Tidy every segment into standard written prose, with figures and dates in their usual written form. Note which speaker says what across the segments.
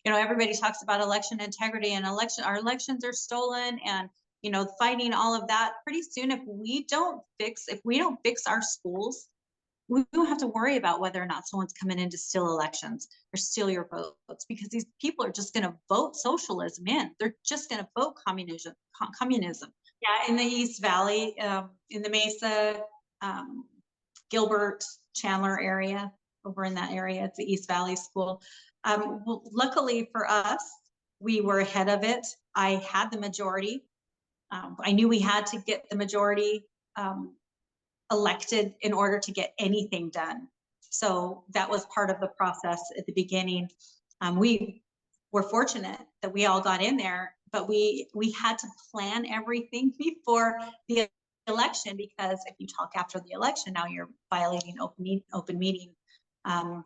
Speaker 1: everybody talks about election integrity and our elections are stolen and, fighting all of that. Pretty soon, if we don't fix our schools, we don't have to worry about whether or not someone's coming in to steal elections or steal your votes, because these people are just going to vote socialism in. They're just going to vote communism. Yeah, in the East Valley, in the Mesa, Gilbert, Chandler area, over in that area, it's the East Valley School. Well, luckily for us, we were ahead of it. I had the majority. I knew we had to get the majority elected in order to get anything done. So that was part of the process at the beginning. We were fortunate that we all got in there, but we had to plan everything before the election, because if you talk after the election, now you're violating open meeting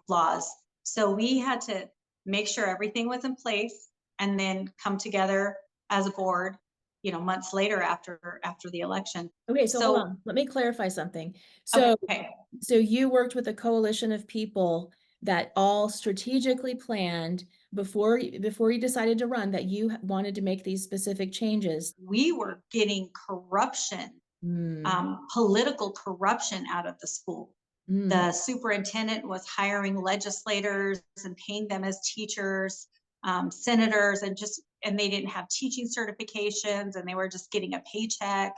Speaker 1: laws. So we had to make sure everything was in place and then come together as a board, months later after the election.
Speaker 2: Okay, so hold on. Let me clarify something. So, so you worked with a coalition of people that all strategically planned before you decided to run, that you wanted to make these specific changes.
Speaker 1: We were getting corruption, political corruption out of the school. The superintendent was hiring legislators and paying them as teachers, senators, and they didn't have teaching certifications, and they were just getting a paycheck.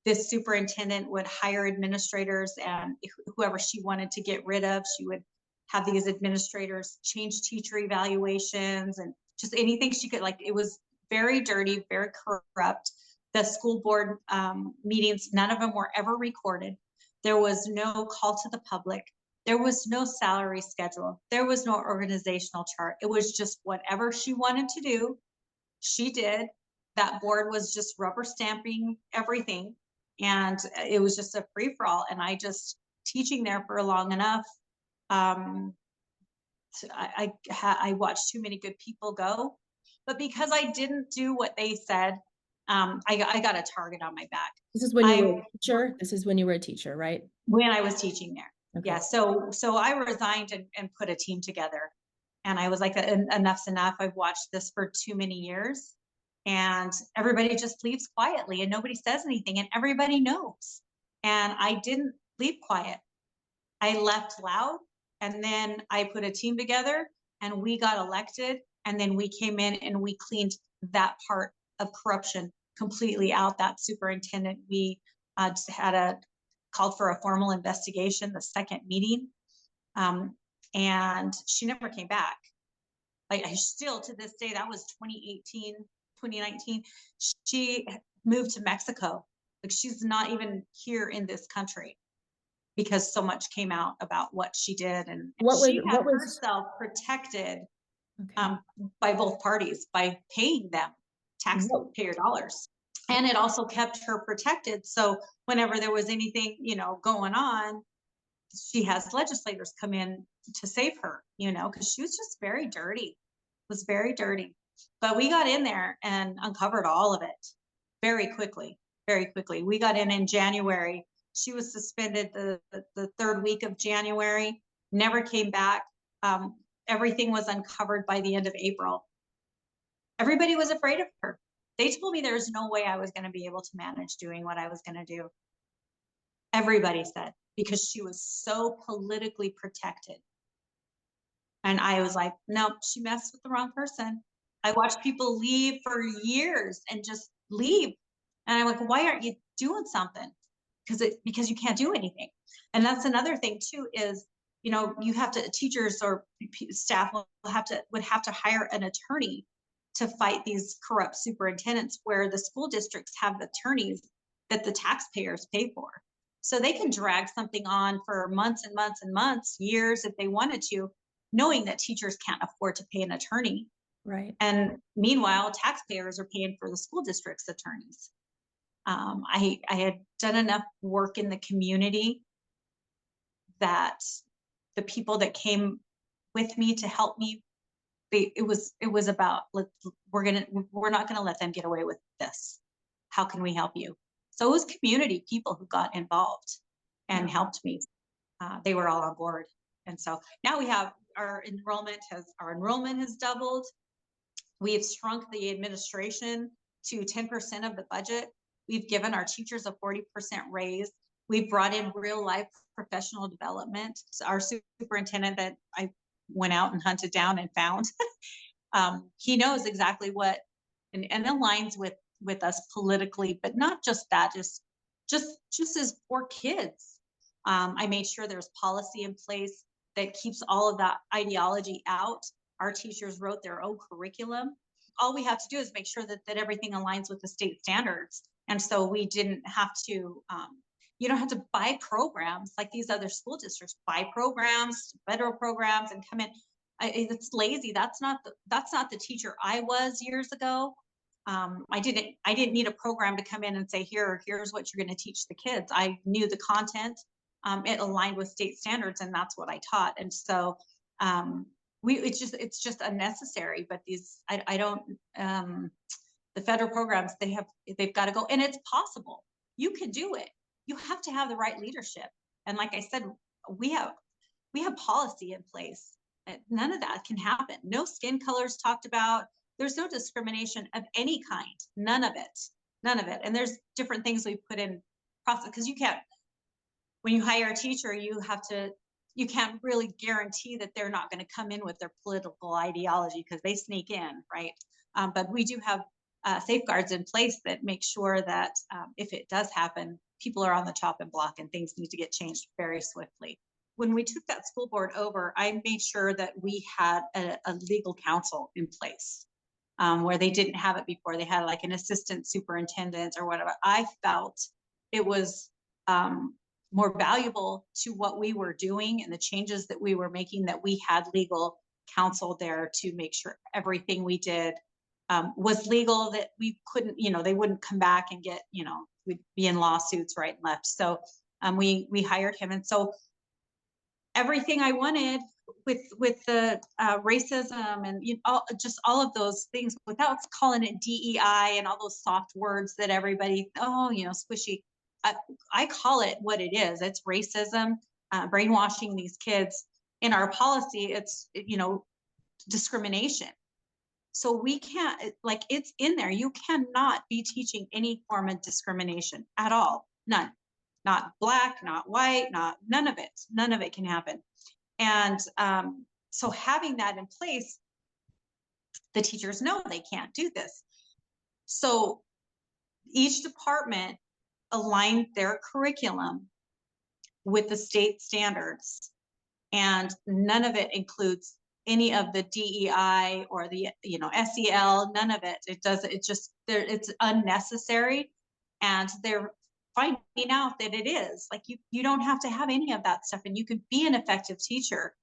Speaker 1: This superintendent would hire administrators, and whoever she wanted to get rid of, she would have these administrators change teacher evaluations and just anything she could. Like, it was very dirty, very corrupt. The school board meetings, none of them were ever recorded. There was no call to the public. There was no salary schedule. There was no organizational chart. It was just whatever she wanted to do, she did. That board was just rubber stamping everything. And it was just a free for all. And I just, teaching there for long enough, I watched too many good people go. But because I didn't do what they said, I got a target on my back.
Speaker 2: This is when you were a teacher? This is when you were a teacher, right?
Speaker 1: When I was teaching there. Okay. Yeah. So I resigned and put a team together. And I was like, enough's enough. I've watched this for too many years. And everybody just leaves quietly and nobody says anything and everybody knows. And I didn't leave quiet. I left loud, and then I put a team together and we got elected. And then we came in and we cleaned that part of corruption completely out. That superintendent, we just called for a formal investigation, the second meeting. And she never came back. Like, I still, to this day, that was 2019, she moved to Mexico. Like, she's not even here in this country because so much came out about what she did. And she had herself protected by both parties by paying them taxpayer dollars. And it also kept her protected. So whenever there was anything, going on, she has legislators come in to save her, because she was just very dirty. It was very dirty. But we got in there and uncovered all of it very quickly, very quickly. We got in January. She was suspended the third week of January, never came back. Everything was uncovered by the end of April. Everybody was afraid of her. They told me there's no way I was going to be able to manage doing what I was going to do. Everybody said, because she was so politically protected. And I was like, nope, she messed with the wrong person. I watched people leave for years and just leave. And I'm like, why aren't you doing something? Because you can't do anything. And that's another thing too, is, you have to, teachers or staff would have to hire an attorney to fight these corrupt superintendents, where the school districts have attorneys that the taxpayers pay for. So they can drag something on for months and months and months, years if they wanted to, knowing that teachers can't afford to pay an attorney.
Speaker 2: Right.
Speaker 1: And meanwhile, taxpayers are paying for the school district's attorneys. I had done enough work in the community that the people that came with me to help me, it was about, we're not going to let them get away with this. How can we help you? So it was community people who got involved and helped me. They were all on board. And so now we have our enrollment has doubled. We've shrunk the administration to 10% of the budget. We've given our teachers a 40% raise. We've brought in real life professional development. So our superintendent that I went out and hunted down and found, he knows exactly what, and aligns with us politically, but not just that, just as for kids. I made sure there's policy in place that keeps all of that ideology out. Our teachers wrote their own curriculum. All we have to do is make sure that everything aligns with the state standards. And so we didn't have to, you don't have to buy programs like these other school districts, buy programs, federal programs, and come in. It's lazy. That's not the teacher I was years ago. I didn't need a program to come in and say, here's what you're going to teach the kids. I knew the content. It aligned with state standards, and that's what I taught. And so it's just unnecessary. But these, I don't, the federal programs, they've got to go, and it's possible. You can do it. You have to have the right leadership. And like I said, we have policy in place. None of that can happen. No skin colors talked about. There's no discrimination of any kind. None of it. And there's different things we put in process, because you can't, when you hire a teacher, you can't really guarantee that they're not going to come in with their political ideology, because they sneak in, right? But we do have safeguards in place that make sure that if it does happen, people are on the chopping block and things need to get changed very swiftly. When we took that school board over, I made sure that we had a legal counsel in place, where they didn't have it before. They had like an assistant superintendent or whatever. I felt it was more valuable to what we were doing and the changes that we were making, that we had legal counsel there to make sure everything we did was legal, that we couldn't, they wouldn't come back and get, we'd be in lawsuits right and left. So we hired him. And so everything I wanted with the racism and just all of those things, without calling it DEI and all those soft words that everybody, squishy. I call it what it is. It's racism, brainwashing these kids. In our policy, it's, discrimination. So we can't, it's in there. You cannot be teaching any form of discrimination at all. None. Not black, not white, none of it. None of it can happen. And so having that in place, the teachers know they can't do this. So each department aligned their curriculum with the state standards, and none of it includes any of the DEI or the SEL. None of it. It's unnecessary, and they're finding out that it is. Like you don't have to have any of that stuff, and you could be an effective teacher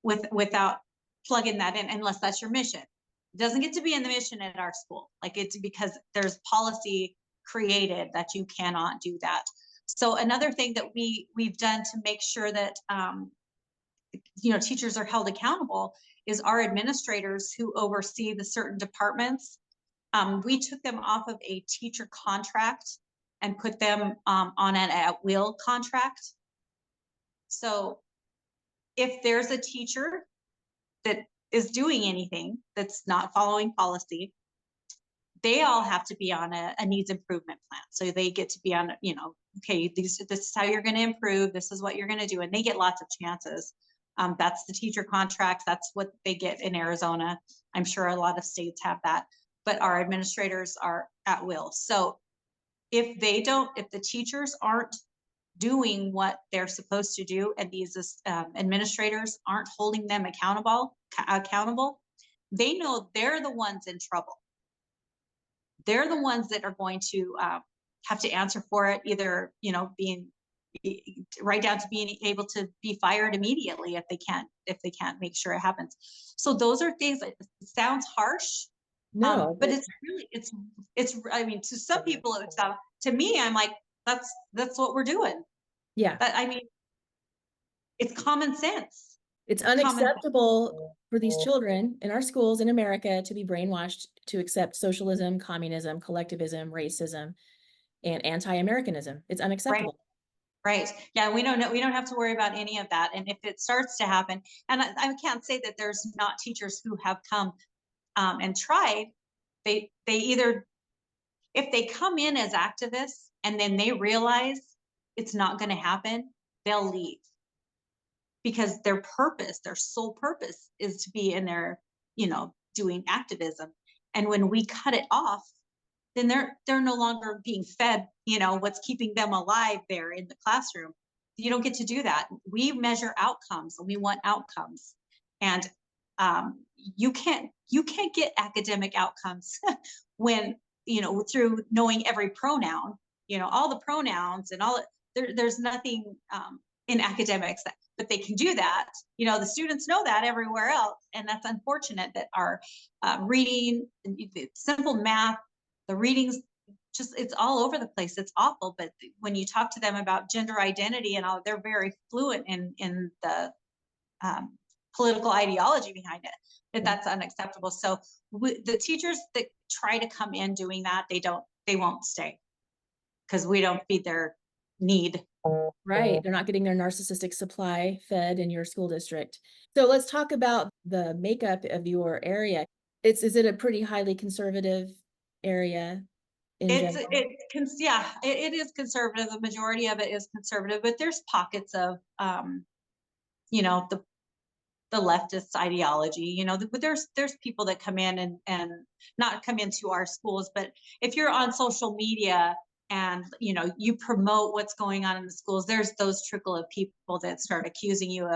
Speaker 1: without plugging that in, unless that's your mission. It doesn't get to be in the mission at our school. It's because there's policy created that you cannot do that. So another thing that we've done to make sure that teachers are held accountable is our administrators who oversee the certain departments. We took them off of a teacher contract and put them on an at-will contract. So if there's a teacher that is doing anything that's not following policy, they all have to be on a needs improvement plan. So they get to be on, okay, this is how you're going to improve. This is what you're going to do. And they get lots of chances. That's the teacher contracts. That's what they get in Arizona. I'm sure a lot of states have that, but our administrators are at will. So if the teachers aren't doing what they're supposed to do, and these administrators aren't holding them accountable, they know they're the ones in trouble. They're the ones that are going to have to answer for it, either, being right down to being able to be fired immediately if they can't make sure it happens. So those are things that sounds harsh. No, but it's really, I mean, to some people, to me, I'm like, that's what we're doing. Yeah. But I mean, it's common sense.
Speaker 2: It's unacceptable for these children in our schools in America to be brainwashed to accept socialism, communism, collectivism, racism, and anti-Americanism. It's unacceptable.
Speaker 1: Right. Yeah, we don't know. We don't have to worry about any of that. And if it starts to happen, and I can't say that there's not teachers who have come and tried. They either, if they come in as activists and then they realize it's not going to happen, they'll leave, because their purpose, their sole purpose, is to be in there, doing activism. And when we cut it off, then they're no longer being fed, what's keeping them alive there in the classroom. You don't get to do that. We measure outcomes, and we want outcomes. And you can't get academic outcomes when, through knowing every pronoun, all the pronouns and all. There's nothing in academics but they can do that. The students know that everywhere else, and that's unfortunate that our reading, simple math, the readings, just, it's all over the place. It's awful. But when you talk to them about gender identity and all, they're very fluent in the political ideology behind it. That's unacceptable. So the teachers that try to come in doing that, they won't stay, because we don't feed their need.
Speaker 2: Right. They're not getting their narcissistic supply fed in your school district. So let's talk about the makeup of your area. Is it a pretty highly conservative area in general?
Speaker 1: It is conservative. The majority of it is conservative, but there's pockets of the leftist ideology. But there's people that come in and not come into our schools, but if you're on social media and you promote what's going on in the schools, there's those trickle of people that start accusing you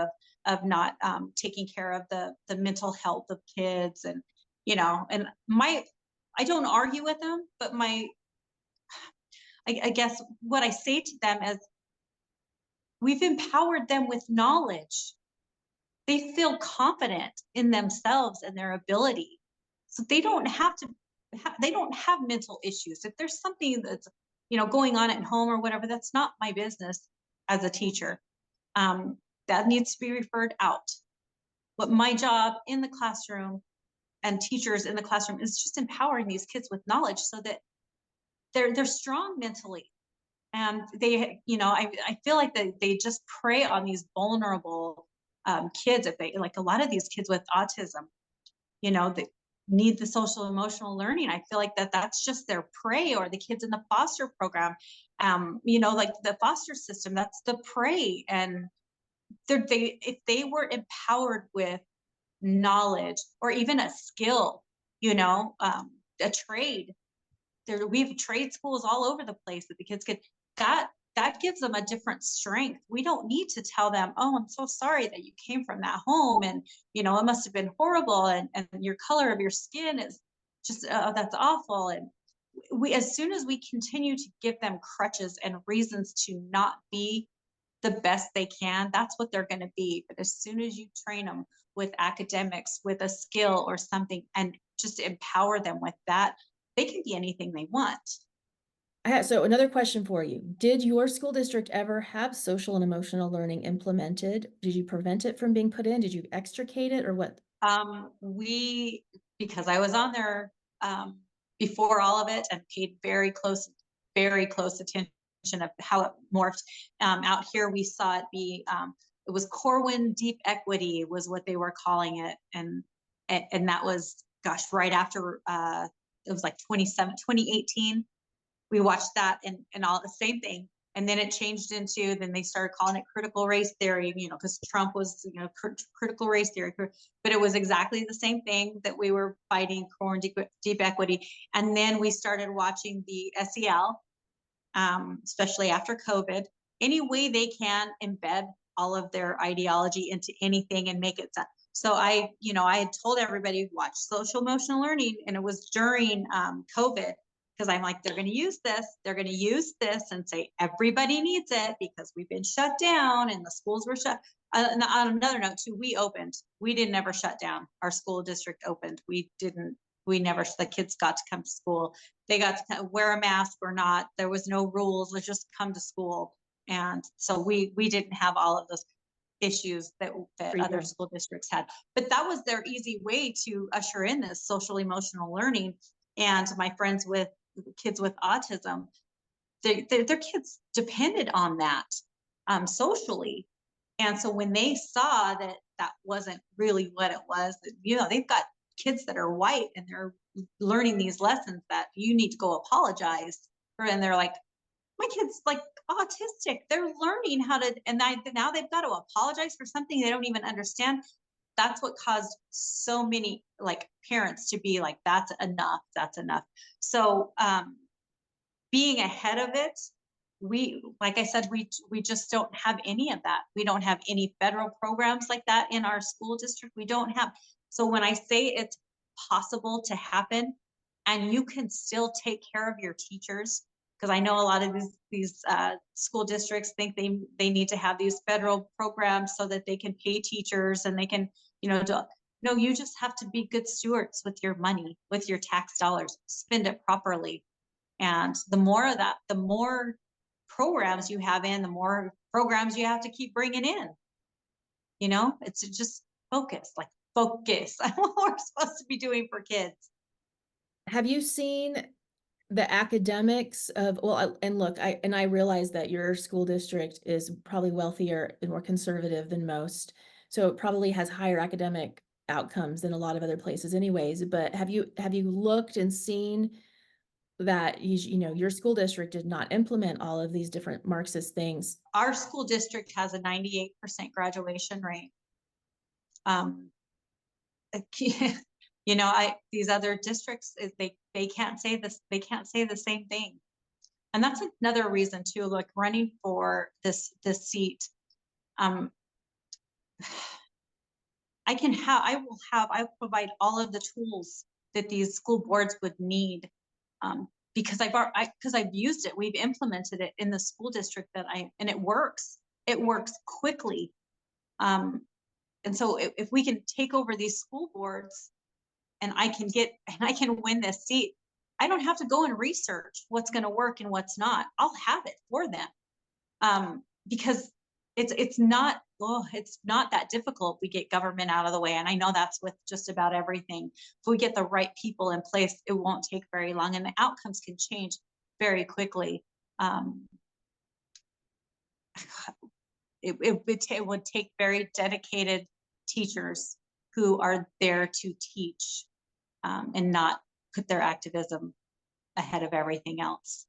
Speaker 1: of not taking care of the mental health of kids. And and I don't argue with them, but I guess what I say to them is, we've empowered them with knowledge. They feel confident in themselves and their ability, so they don't have mental issues. If there's something that's going on at home or whatever, that's not my business as a teacher. That needs to be referred out. But my job in the classroom and teachers in the classroom is just empowering these kids with knowledge, so that they're strong mentally. And they, I feel like they just prey on these vulnerable kids. If they, like, a lot of these kids with autism, that need the social emotional learning, I feel like that's just their prey. Or the kids in the foster program, like the foster system, that's the prey. And if they were empowered with knowledge, or even a skill, a trade, we have trade schools all over the place that the kids could, that gives them a different strength. We don't need to tell them, oh, I'm so sorry that you came from that home, and it must have been horrible, and your color of your skin is just that's awful. And as soon as we continue to give them crutches and reasons to not be the best they can, that's what they're going to be. But as soon as you train them with academics, with a skill or something, and just empower them with that, they can be anything they want.
Speaker 2: So another question for you. Did your school district ever have social and emotional learning implemented? Did you prevent it from being put in? Did you extricate it, or what?
Speaker 1: Because I was on there before all of it, and paid very close attention of how it morphed. Out here, we saw it be, it was Corwin Deep Equity was what they were calling it. And that was, gosh, right after, it was like 2018. We watched that and all the same thing. And then it changed into, then they started calling it critical race theory, because Trump was, critical race theory, but it was exactly the same thing that we were fighting, core deep equity. And then we started watching the SEL, especially after COVID, any way they can embed all of their ideology into anything and make it sense. So I had told everybody to watch social emotional learning, and it was during COVID. Because I'm like, they're going to use this and say everybody needs it because we've been shut down and the schools were shut. On another note too, we didn't ever shut down. Our school district opened. The kids got to come to school. They got to wear a mask or not. There was no rules. Let's just come to school. And so we didn't have all of those issues that other school districts had. But that was their easy way to usher in this social emotional learning. And my friends with kids with autism, their kids depended on that. socially. And so when they saw that that wasn't really what it was, that, you know, they've got kids that are white and they're learning these lessons that you need to go apologize for, and they're like, my kid's like autistic, they're learning how to, and now they've got to apologize for something they don't even understand. That's what caused so many like parents to be like, that's enough, that's enough. So being ahead of it, we, like I said, we just don't have any of that. We don't have any federal programs like that in our school district. We don't have. So when I say it's possible to happen, and you can still take care of your teachers, because I know a lot of these school districts think they need to have these federal programs so that they can pay teachers and they can, you know, no, you just have to be good stewards with your money, with your tax dollars, spend it properly. And the more of that, the more programs you have in, the more programs you have to keep bringing in. You know, it's just focus, like focus on what we're supposed to be doing for kids.
Speaker 2: Have you seen the academics of, well, and look, I realize that your school district is probably wealthier and more conservative than most, so it probably has higher academic outcomes than a lot of other places anyways, but have you looked and seen that you know your school district did not implement all of these different Marxist things?
Speaker 1: Our school district has a 98% graduation rate. You know, these other districts, they can't say this, they can't say the same thing. And that's another reason too, like running for this seat. I will provide all of the tools that these school boards would need, because I've used it. We've implemented it in the school district and it works. It works quickly. And so if we can take over these school boards and I can win this seat, I don't have to go and research what's going to work and what's not. I'll have it for them. Because it's not that difficult. We get government out of the way. And I know that's with just about everything. If we get the right people in place, it won't take very long and the outcomes can change very quickly. It would take very dedicated teachers who are there to teach, and not put their activism ahead of everything else.